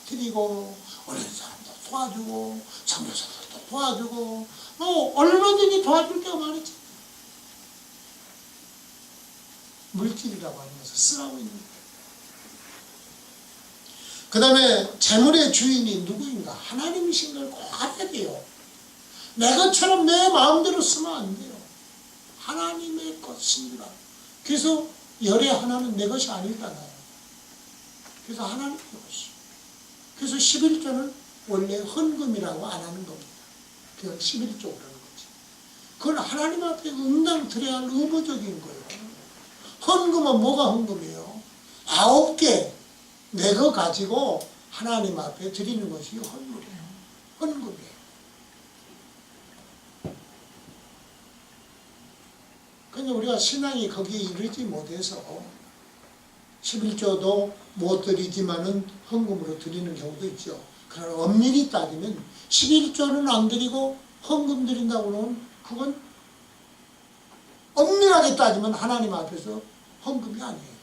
드리고 어린 사람도 도와주고 선교사들도 도와주고 얼마든지 도와줄 때가 많았지. 물질이라고 하는 것을 쓰라고 있는 거예요. 그 다음에 재물의 주인이 누구인가? 하나님이신 걸 꼭 알아야 돼요. 내 것처럼 내 마음대로 쓰면 안 돼요. 하나님의 것입니다. 그래서 열의 하나는 내 것이 아니잖아요. 그래서 하나님의 것이. 그래서 11조는 원래 헌금이라고 안 하는 겁니다. 그걸 11조라는 거지. 그건 하나님 앞에 응당 드려야 할 의무적인 거예요. 헌금은 뭐가 헌금이에요? 9개 내 거 가지고 하나님 앞에 드리는 것이 헌금이에요. 헌금이에요. 근데 우리가 신앙이 거기에 이르지 못해서 11조도 못 드리지만은 헌금으로 드리는 경우도 있죠. 그러나 엄밀히 따지면 11조는 안 드리고 헌금 드린다고 하면 그건 엄밀하게 따지면 하나님 앞에서 헌금이 아니에요.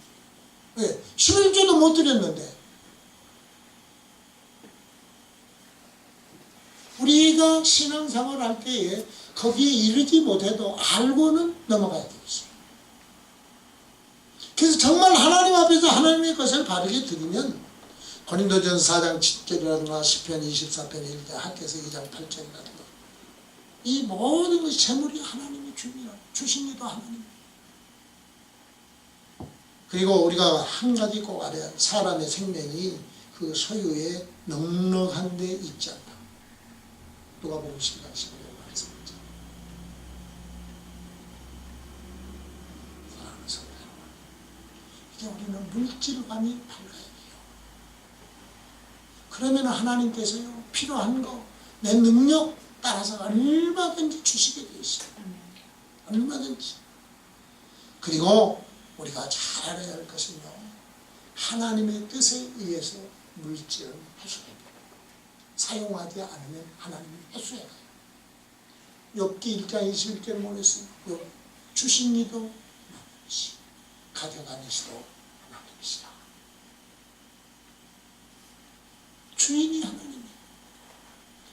왜? 11조도 못 드렸는데. 우리가 신앙생활 할 때에 거기에 이르지 못해도 알고는 넘어가야 되겠어요. 그래서 정말 하나님 앞에서 하나님의 것을 바르게 드리면 고린도전서 4장 7절이라든가 시편 24편 1절 학개서 2장 8절이라든가 이 모든 것이 재물이 하나님이 줍니다. 주신 이도 하나님. 그리고 우리가 한 가지 꼭 알아야 할 사람의 생명이 그 소유에 넉넉한 데 있지 않다. 누가복음 10장 15절 말씀이죠. 사랑하는 성도 여러분, 이제 우리는 물질감이 밝아야 돼요. 그러면 하나님께서요 필요한 거 내 능력 따라서 얼마든지 주시게 되어 있어요. 얼마든지. 그리고 우리가 잘 알아야 할 것은요, 하나님의 뜻에 의해서 물질은 회수해야 돼요. 사용하지 않으면 하나님이 회수해야 돼요. 욥기 1장 21절 보냈어요. 주신 이도 하나님이시, 가져가는 이도 하나님이시라. 주인이 하나님이에요.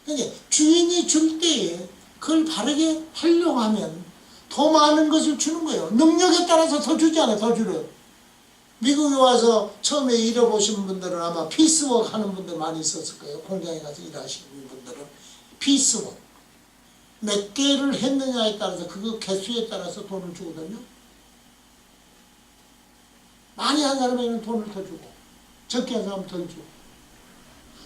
그러니까 주인이 줄 때에 그걸 바르게 활용하면 더 많은 것을 주는 거예요. 능력에 따라서 더 주지 않아요. 더 주려. 미국에 와서 처음에 일해보신 분들은 아마 피스워크 하는 분들 많이 있었을 거예요. 공장에 가서 일하시는 분들은. 피스워크. 몇 개를 했느냐에 따라서 그 개수에 따라서 돈을 주거든요. 많이 한 사람에게는 돈을 더 주고 적게 한 사람은 덜 주고.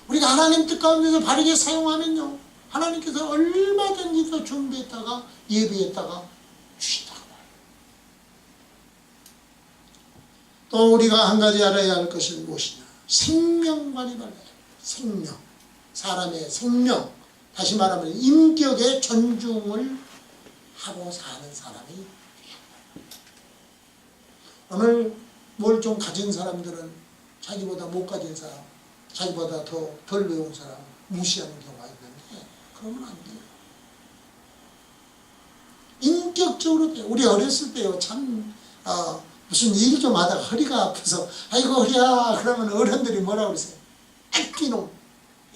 우리가 하나님 뜻 가운데서 바르게 사용하면요, 하나님께서 얼마든지 더 준비했다가 예비했다가 주신다고 말해요. 또 우리가 한 가지 알아야 할 것은 무엇이냐? 생명관이 발라요. 생명. 사람의 생명. 다시 말하면 인격의 존중을 하고 사는 사람이 필요합니다. 오늘 뭘 좀 가진 사람들은 자기보다 못 가진 사람, 자기보다 더 덜 배운 사람 무시하는 경우가 있는데 그러면 안 돼요. 인격적으로 돼요. 우리 어렸을 때요, 참 무슨 일 좀 하다가 허리가 아파서 아이고 허리야 그러면 어른들이 뭐라고 그러세요? 애끼놈.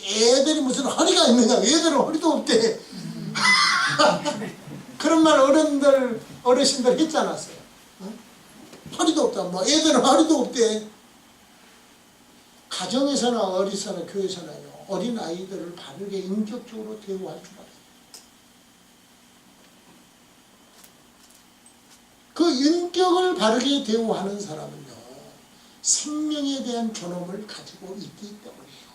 애들이 무슨 허리가 있느냐. 애들은 허리도 없대. 그런 말 어르신들 했지 않았어요? 허리도 없다. 뭐 애들은 허리도 없대. 가정에서나 어디서나 교회에서나요, 어린 아이들을 바르게 인격적으로 대우할 줄 알아요. 그 인격을 바르게 대우하는 사람은요, 생명에 대한 존엄을 가지고 있기 때문이에요.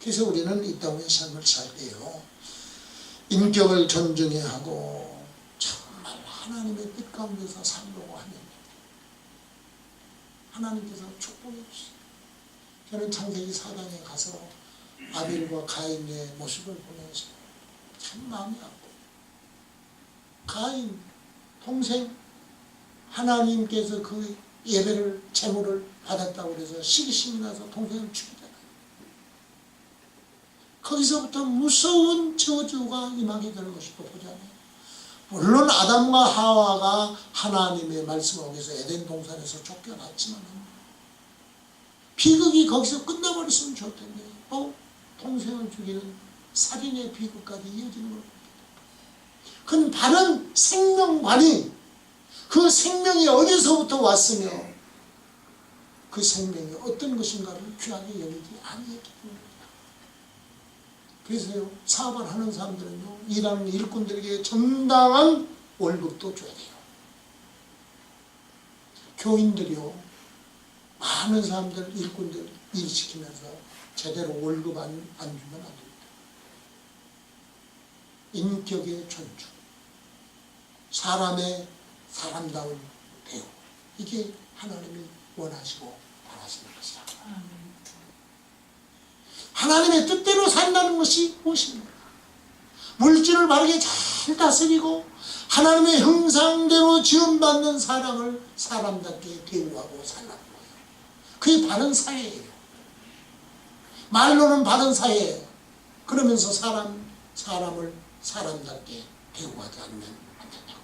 그래서 우리는 이 땅의 삶을 살 때요, 인격을 존중해야 하고 정말 하나님의 뜻 가운데서 살려고 하면 하나님께서 축복해 주세요. 저는 창세기 4장에 가서 아벨과 가인의 모습을 보면서 참 마음이 아프고, 가인 동생 하나님께서 그 예배를 제물을 받았다고 해서 시기심이 나서 동생을 죽이잖아요. 거기서부터 무서운 저주가 임하게 되는 것을 보잖아요. 물론 아담과 하와가 하나님의 말씀 속에서 에덴 동산에서 쫓겨났지만 비극이 거기서 끝나버렸으면 좋겠네. 동생을 죽이는 살인의 비극까지 이어지는 걸. 그건 바른 생명관이, 그 생명이 어디서부터 왔으며 그 생명이 어떤 것인가를 귀하게 여기지 아니했기 때문입니다. 그래서요, 사업을 하는 사람들은요, 일하는 일꾼들에게 정당한 월급도 줘야 돼요. 교인들이요, 많은 사람들, 일꾼들 일시키면서 제대로 월급 안 주면 안 됩니다. 인격의 존중, 사람의 사람다운 대우, 이게 하나님이 원하시고 바라시는 것이다. 하나님의 뜻대로 산다는 것이 무엇입니까? 물질을 바르게 잘 다스리고 하나님의 형상대로 지음받는 사람을 사람답게 대우하고 살라는 거예요. 그게 바른 사회예요. 말로는 바른 사회예요. 그러면서 사람을 사람답게 대우하지 않는 안 된다고.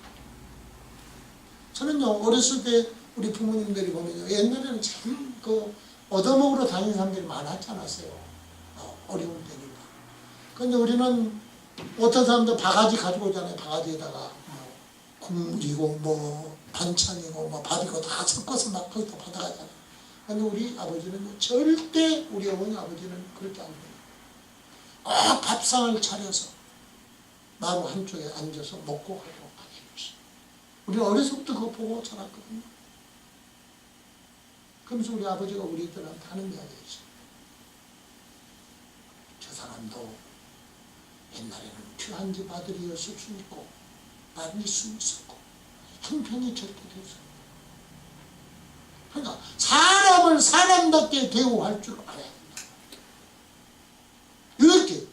저는요, 어렸을 때 우리 부모님들이 보면요, 옛날에는 참 얻어먹으러 다니는 사람들이 많았지 않았어요. 어려운 때니까. 근데 우리는 어떤 사람들 바가지 가지고 오잖아요. 바가지에다가 국물이고 반찬이고 밥이고 다 섞어서 막 거기다 받아가잖아요. 근데 우리 아버지는 절대, 우리 어머니 아버지는 그렇게 안 해요. 꼭 밥상을 차려서 나무 한쪽에 앉아서 먹고 가도록 해주시. 우리는 어려서부터 그거 보고 자랐거든요. 그러면서 우리 아버지가 우리들한테 하는 이야기였어요. 저 사람도 옛날에는 귀한 집 아들이었을 수 있고 말릴 수 있었고 형편이 저렇게 되었어요. 그러니까 사람을 사람답게 대우할 줄 알아야 된다. 이렇게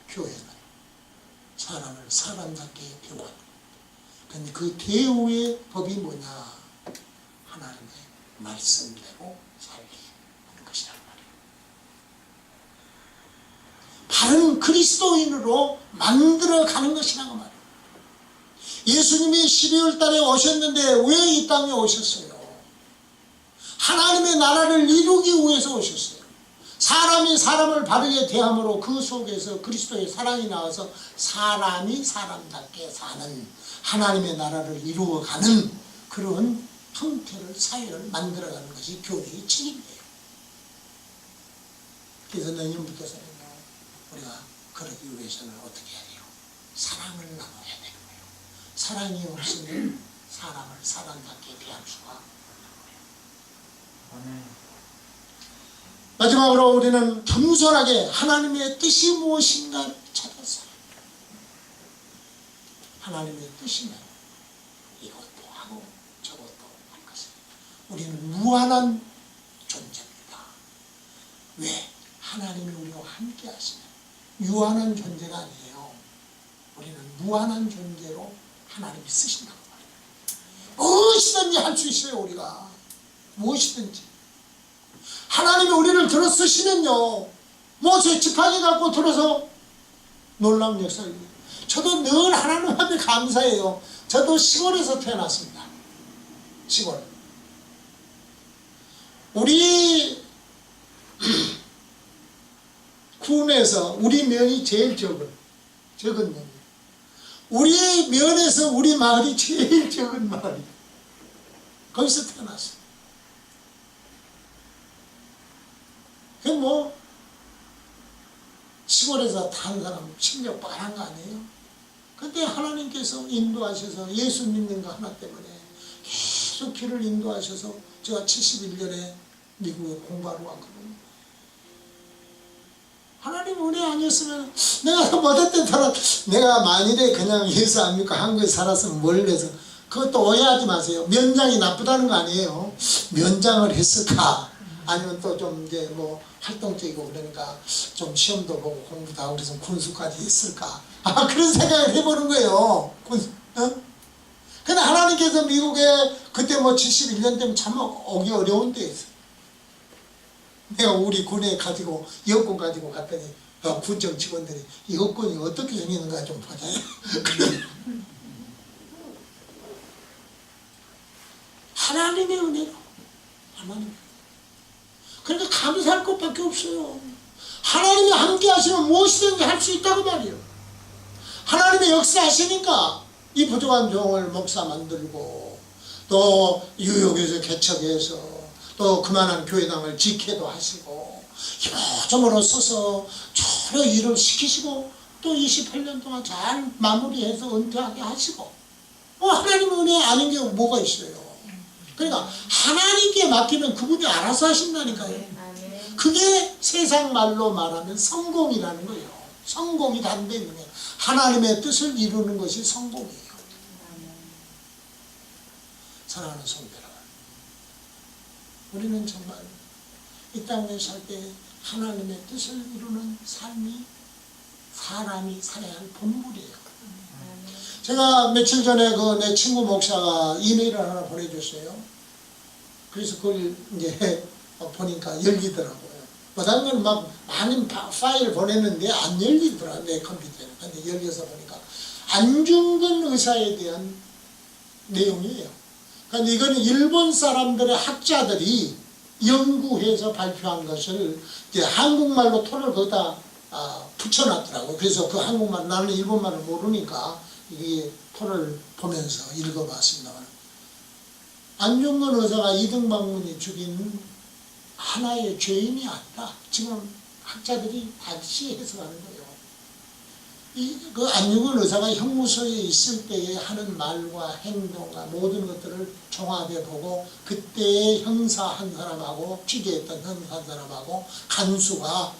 교회는 사람을 사람답게 대우하는. 그런데 그 대우의 법이 뭐냐? 하나님의 말씀대로 살기 하는 것이란 말이에요. 바른 그리스도인으로 만들어가는 것이란 말이에요. 예수님이 12월 달에 오셨는데 왜 이 땅에 오셨어요? 하나님의 나라를 이루기 위해서 오셨어요. 사람이 사람을 바르게 대함으로 그 속에서 그리스도의 사랑이 나와서 사람이 사람답게 사는 하나님의 나라를 이루어가는 그런 형태를, 사회를 만들어가는 것이 교회의 책임이에요. 그래서 내년부터서는 우리가 그러기 위해서는 어떻게 해야 돼요? 사랑을 나눠야 되는 거예요. 사랑이 없으면 사람을 사람답게 대할 수가 없는 거예요. 마지막으로 우리는 겸손하게 하나님의 뜻이 무엇인가 찾았어요. 하나님의 뜻이면 이것도 하고 저것도 할 것입니다. 우리는 무한한 존재입니다. 왜? 하나님이 우리와 함께 하시면 유한한 존재가 아니에요. 우리는 무한한 존재로 하나님이 쓰신다고 말해요. 무엇이든지 할 수 있어요. 우리가 무엇이든지. 하나님이 우리를 들어 쓰시면요, 제 지팡이 갖고 들어서 놀라운 역사를. 저도 늘 하나님 앞에 감사해요. 저도 시골에서 태어났습니다. 시골. 우리 군에서 우리 면이 제일 적은 면이에요. 우리 면에서 우리 마을이 제일 적은 마을이에요. 거기서 태어났어요. 시골에서 단 사람 실력 뻔한 거 아니에요? 근데 하나님께서 인도하셔서 예수 믿는 거 하나 때문에 계속 길을 인도하셔서 제가 71년에 미국에 공부하러 왔거든요. 하나님 은혜 아니었으면 내가 못했던 사람, 내가 만일에 그냥 예수 안 믿고 한국에 살았으면 뭘 해서, 그것도 오해하지 마세요. 면장이 나쁘다는 거 아니에요. 면장을 했을까? 아니면 또 좀 이제 활동적이고 그러니까 좀 시험도 보고 공부도 하고 그래서 군수까지 했을까? 그런 생각을 해보는 거예요. 군수. 근데 하나님께서 미국에 그때 71년 때면 참 오기 어려운 때였어요. 내가 우리 군에 가지고 여권 가지고 갔더니 군정 직원들이 이 여권이 어떻게 생기는가 좀 보자. 하나님의 은혜로. 하나님. 그러니까 감사할 것밖에 없어요. 하나님이 함께 하시면 무엇이든지 할 수 있다고 말이에요. 하나님의 역사하시니까 이 부족한 종을 목사 만들고 또 뉴욕에서 개척해서 또 그만한 교회당을 지켜도 하시고 힘으로 서서 저로 일을 시키시고 또 28년 동안 잘 마무리해서 은퇴하게 하시고 하나님 은혜 아닌 게 뭐가 있어요. 그러니까 하나님께 맡기면 그분이 알아서 하신다니까요. 그게 세상 말로 말하면 성공이라는 거예요. 성공이 담겨 있는 거예요. 하나님의 뜻을 이루는 것이 성공이에요. 사랑하는 성도 여러분, 우리는 정말 이 땅에 살 때 하나님의 뜻을 이루는 삶이 사람이 살아야 할 본분이에요. 제가 며칠 전에 내 친구 목사가 이메일을 하나 보내줬어요. 그래서 그걸 이제 보니까 열리더라고요. 다른 건 막 많은 파일 보냈는데 안 열리더라, 내 컴퓨터에. 근데 열려서 보니까 안중근 의사에 대한 내용이에요. 그러니까 이거는 일본 사람들의 학자들이 연구해서 발표한 것을 이제 한국말로 토를 거기다 붙여놨더라고요. 그래서 그 한국말, 나는 일본말을 모르니까 이게 토를 보면서 읽어봤습니다. 안중근 의사가 이등박문이 죽인 하나의 죄인이 아니라 지금 학자들이 다시 해석하는 거예요. 그 안중근 의사가 형무소에 있을 때에 하는 말과 행동과 모든 것들을 종합해 보고 그때의 형사 한 사람하고 취재했던 형사 한 사람하고 간수가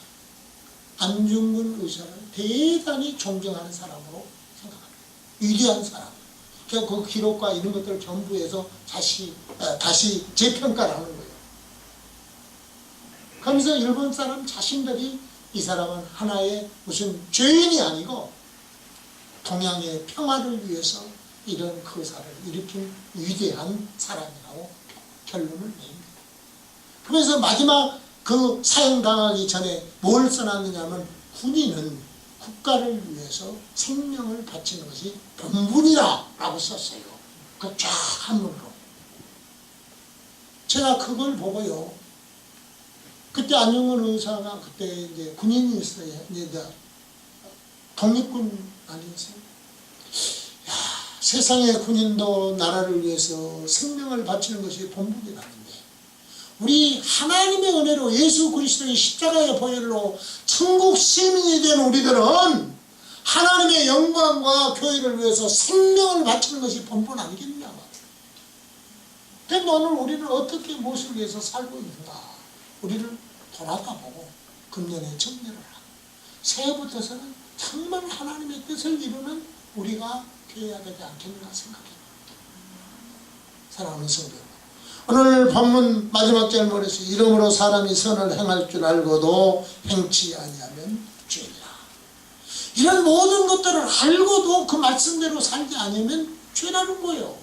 안중근 의사를 대단히 존경하는 사람으로 생각합니다. 위대한 사람. 그 기록과 이런 것들을 전부 해서 다시 재평가를 하는 거예요. 그러면서 일본 사람 자신들이 이 사람은 하나의 무슨 죄인이 아니고 동양의 평화를 위해서 이런 거사를 일으킨 위대한 사람이라고 결론을 냅니다. 그래서 마지막 그 사형당하기 전에 뭘 써놨느냐면 군인은 국가를 위해서 생명을 바치는 것이 본분이라 라고 썼어요. 그 쫙 한문으로. 제가 그걸 보고요. 그때 안중근 의사가 그때 이제 군인이었어요. 이제 독립군 아니었어요. 야, 세상의 군인도 나라를 위해서 생명을 바치는 것이 본분이라는데 우리 하나님의 은혜로 예수 그리스도의 십자가의 보혈로 천국 시민이 된 우리들은 하나님의 영광과 교회를 위해서 생명을 바치는 것이 본분 아니겠느냐. 그런데 오늘 우리는 어떻게 무엇을 위해서 살고 있는가. 우리를 돌아다보고 금년에 정리를 하고 새해부터서는 정말 하나님의 뜻을 이루는 우리가 되어야 되지 않겠나 생각합니다. 사랑하는 성도 여러분, 오늘 본문 마지막 절문에서 이름으로 사람이 선을 행할 줄 알고도 행치 아니하면 죄니라. 이런 모든 것들을 알고도 그 말씀대로 살지 않으면 죄라는 거예요.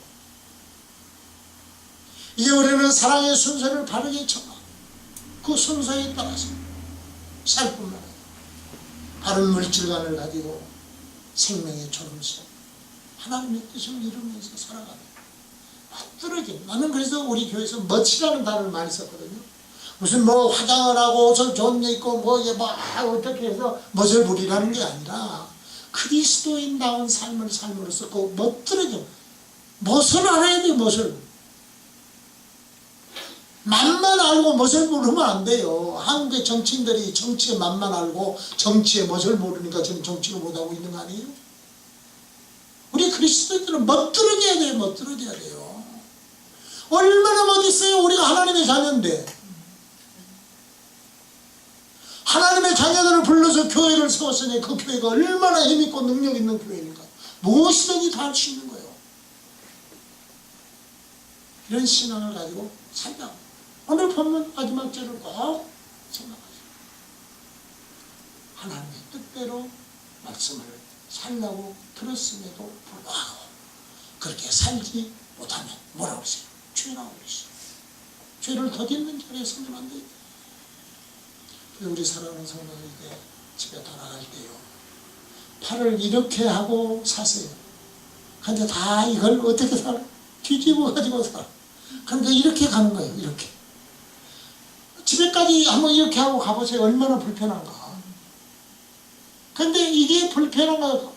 이제 우리는 사랑의 순서를 바르게 정하고 그 순서에 따라서 살 뿐만 아니라 바른 물질관을 가지고 생명의 존엄성 하나님의 뜻을 이루면서 살아가는 멋들어진. 나는 그래서 우리 교회에서 멋이라는 단어를 많이 썼거든요. 무슨 화장을 하고 옷을 좋은 데 입고 어떻게 해서 멋을 부리라는 게 아니라 그리스도인다운 삶을 삶으로써 그 멋들어진. 멋을 알아야 돼. 멋을. 맛만 알고 멋을 모르면 안 돼요. 한국의 정치인들이 정치의 맛만 알고 정치의 멋을 모르니까 지금 정치를 못하고 있는 거 아니에요? 우리 그리스도인들은 멋들어져야 돼요. 멋들어져야 돼요. 얼마나 멋있어요. 우리가 하나님의 자녀인데 하나님의 자녀들을 불러서 교회를 세웠으니 그 교회가 얼마나 힘있고 능력 있는 교회입니까? 무엇이든지 다 할 수 있는 거예요. 이런 신앙을 가지고 살자고. 오늘 본문 마지막 절을 꼭 생각하세요. 하나님의 뜻대로 말씀을 살라고 들었음에도 불구하고 그렇게 살지 못하면 뭐라고 그러세요? 죄라고 그러세요. 죄를 덧입는 자리에 서면 안 돼요. 우리 사랑하는 성도들 이제 집에 돌아갈 때요. 팔을 이렇게 하고 사세요. 근데 다 이걸 어떻게 살아? 뒤집어 가지고 살아. 그러니까 이렇게 가는 거예요. 이렇게. 집에까지 한번 이렇게 하고 가보세요. 얼마나 불편한가. 근데 이게 불편한 거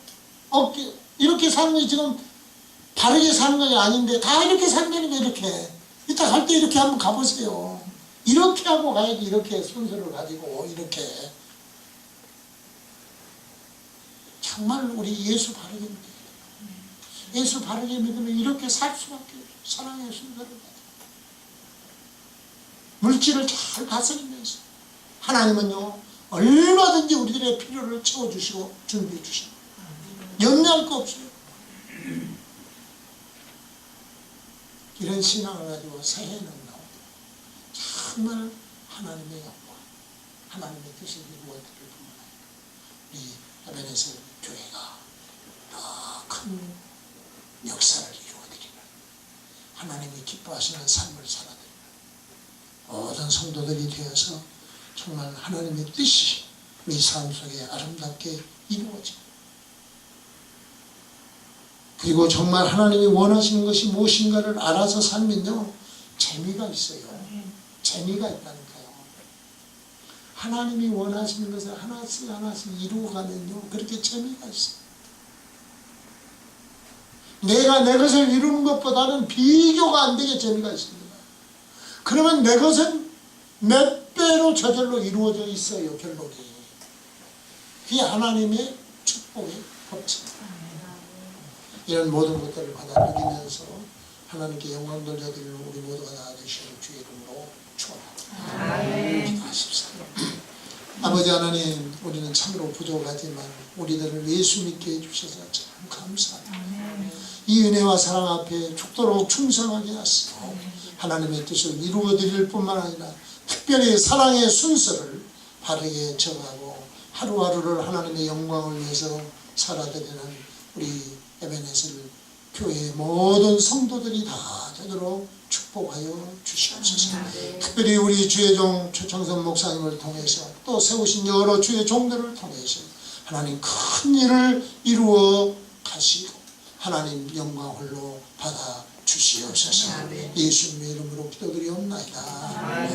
이렇게 사는 게 지금 바르게 사는 건 아닌데 다 이렇게 산다는 게 이렇게. 이따 갈 때 이렇게 한번 가보세요. 이렇게 하고 가야지. 이렇게 순서를 가지고 이렇게. 정말 우리 예수 바르게 믿어야 돼요. 예수 바르게 믿으면 이렇게 살 수밖에 없어요. 사랑의 순서를 가지고. 물질을 잘 다스리면서 하나님은요 얼마든지 우리들의 필요를 채워주시고 준비해 주시고 염려할 거 없어요. 이런 신앙을 가지고 새해는 나옵니다. 정말 하나님의 영광, 하나님의 뜻을 이루어드릴 뿐만 아니라 우리 에베네셀 교회가 더 큰 역사를 이루어드리는 하나님이 기뻐하시는 삶을 살아드리는 모든 성도들이 되어서 정말 하나님의 뜻이 우리 삶 속에 아름답게 이루어지고, 그리고 정말 하나님이 원하시는 것이 무엇인가를 알아서 살면요 재미가 있어요. 재미가 있다니까요. 하나님이 원하시는 것을 하나씩 하나씩 이루어가면요 그렇게 재미가 있어요. 내가 내 것을 이루는 것보다는 비교가 안 되게 재미가 있습니다. 그러면 내 것은 몇 배로 저절로 이루어져 있어요. 결론이. 그게 하나님의 축복의 법칙입니다. 이런 모든 것들을 받아들이면서 하나님께 영광 돌려드리는 우리 모두가 다 되시는 주의 이름으로 축원합니다. 기도하십시오. 아버지 하나님, 우리는 참으로 부족하지만 우리들을 예수 믿게 해주셔서 참 감사합니다. 이 은혜와 사랑 앞에 죽도록 충성하게 하시고 하나님의 뜻을 이루어드릴 뿐만 아니라 특별히 사랑의 순서를 바르게 정하고 하루하루를 하나님의 영광을 위해서 살아드리는 우리 에베네셀 교회의 모든 성도들이 다 되도록 축복하여 주시옵소서. 특별히 우리 주의 종 최청선 목사님을 통해서 또 세우신 여러 주의 종들을 통해서 하나님 큰 일을 이루어 가시고 하나님 영광 홀로 받아 주시옵소서. 예수님의 이름으로 기도드리옵나이다.